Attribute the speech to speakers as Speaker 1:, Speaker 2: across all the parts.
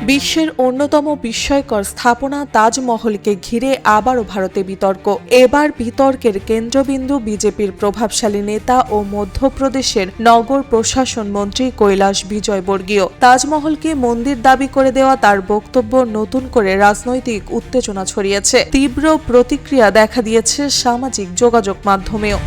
Speaker 1: বিশ্বের অন্যতম বিস্ময়কর স্থাপনা তাজমহলকে ঘিরে আবারও ভারতে বিতর্ক। এবার বিতর্কের কেন্দ্রবিন্দু বিজেপির প্রভাবশালী নেতা ও মধ্যপ্রদেশের নগর প্রশাসন মন্ত্রী কৈলাস বিজয়বর্গীয়। তাজমহলকে মন্দির দাবি করে দেওয়া তার বক্তব্য নতুন করে রাজনৈতিক উত্তেজনা ছড়িয়েছে। তীব্র প্রতিক্রিয়া দেখা দিয়েছে সামাজিক যোগাযোগ মাধ্যমেও।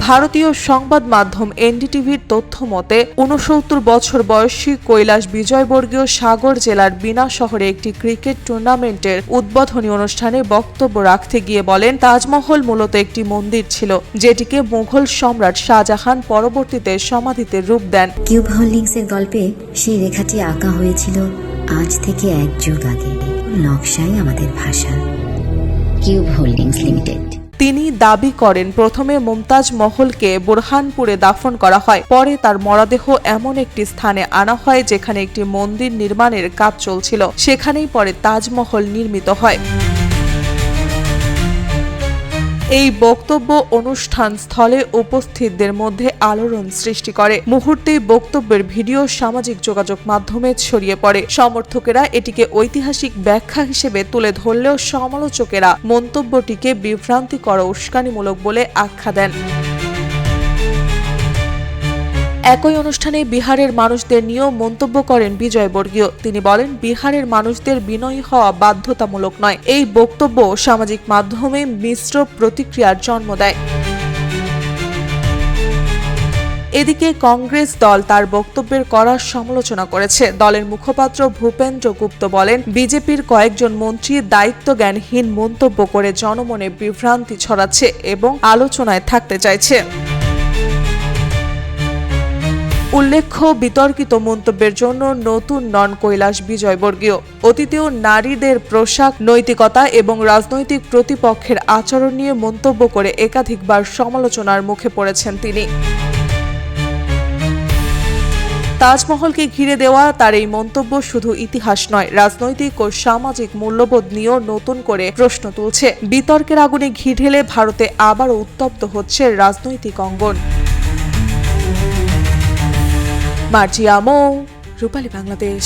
Speaker 1: ভারতীয় সংবাদ মাধ্যম এনডিটিভির তথ্য মতে ৬৯ বছর বয়সী কৈলাস বিজয়বর্গীয় সাগর জেলার বিনা শহরে একটি ক্রিকেট টুর্নামেন্টের উদ্বোধনী অনুষ্ঠানে বক্তব্য রাখতে গিয়ে বলেন, তাজমহল মূলত একটি মন্দির ছিল, যেটিকে মুঘল সম্রাট শাহজাহান পরবর্তীতে সমাধিতে রূপ দেন।
Speaker 2: কিউব হোল্ডিংসের গল্পে সেই রেখাটি আঁকা হয়েছিল আজ থেকে ১ যুগ আগে। নকশাই আমাদের ভাষা। Cube holdings limited.
Speaker 1: তিনি দাবি করেন, প্রথমে মুমতাজ মহলকে বুরহানপুরে দাফন করা হয়, পরে তার মরদেহ এমন একটি স্থানে আনা হয় যেখানে একটি মন্দির নির্মাণের কাজ চলছিল। সেখানেই পরে তাজমহল নির্মিত হয়। এই বক্তব্য অনুষ্ঠান স্থলে উপস্থিতদের মধ্যে আলোড়ন সৃষ্টি করে। মুহূর্তেই বক্তব্যের ভিডিও সামাজিক যোগাযোগ মাধ্যমে ছড়িয়ে পড়ে। সমর্থকেরা এটিকে ঐতিহাসিক ব্যাখ্যা হিসেবে তুলে ধরলেও সমালোচকেরা মন্তব্যটিকে বিভ্রান্তিকর ও উস্কানিমূলক বলে আখ্যা দেন। একই অনুষ্ঠানে বিহারের মানুষদের নিয়েও মন্তব্য করেন বিজয়বর্গীয়। তিনি বলেন, বিহারের মানুষদের বিনয়ী হওয়া বাধ্যতামূলক নয়। এই বক্তব্য সামাজিক মাধ্যমে মিশ্র প্রতিক্রিয়ার জন্ম দেয়। এদিকে কংগ্রেস দল তার বক্তব্যের কড়া সমালোচনা করেছে। দলের মুখপাত্র ভূপেন্দ্র গুপ্ত বলেন, বিজেপির কয়েকজন মন্ত্রী দায়িত্বজ্ঞানহীন মন্তব্য করে জনমনে বিভ্রান্তি ছড়াচ্ছে এবং আলোচনায় থাকতে চাইছে। উল্লেখ্য, বিতর্কিত মন্তব্যের জন্য নতুন নন কৈলাস বিজয়বর্গীয়। অতীতেও নারীদের পোশাক, নৈতিকতা এবং রাজনৈতিক প্রতিপক্ষের আচরণ নিয়ে মন্তব্য করে একাধিকবার সমালোচনার মুখে পড়েছেন তিনি। তাজমহলকে ঘিরে দেওয়া তার এই মন্তব্য শুধু ইতিহাস নয়, রাজনৈতিক ও সামাজিক মূল্যবোধ নিয়েও নতুন করে প্রশ্ন তুলছে। বিতর্কের আগুনে ঘি ঢেলে ভারতে আবারও উত্তপ্ত হচ্ছে রাজনৈতিক অঙ্গন। মার্জিয়া মৌ, রূপালী বাংলাদেশ।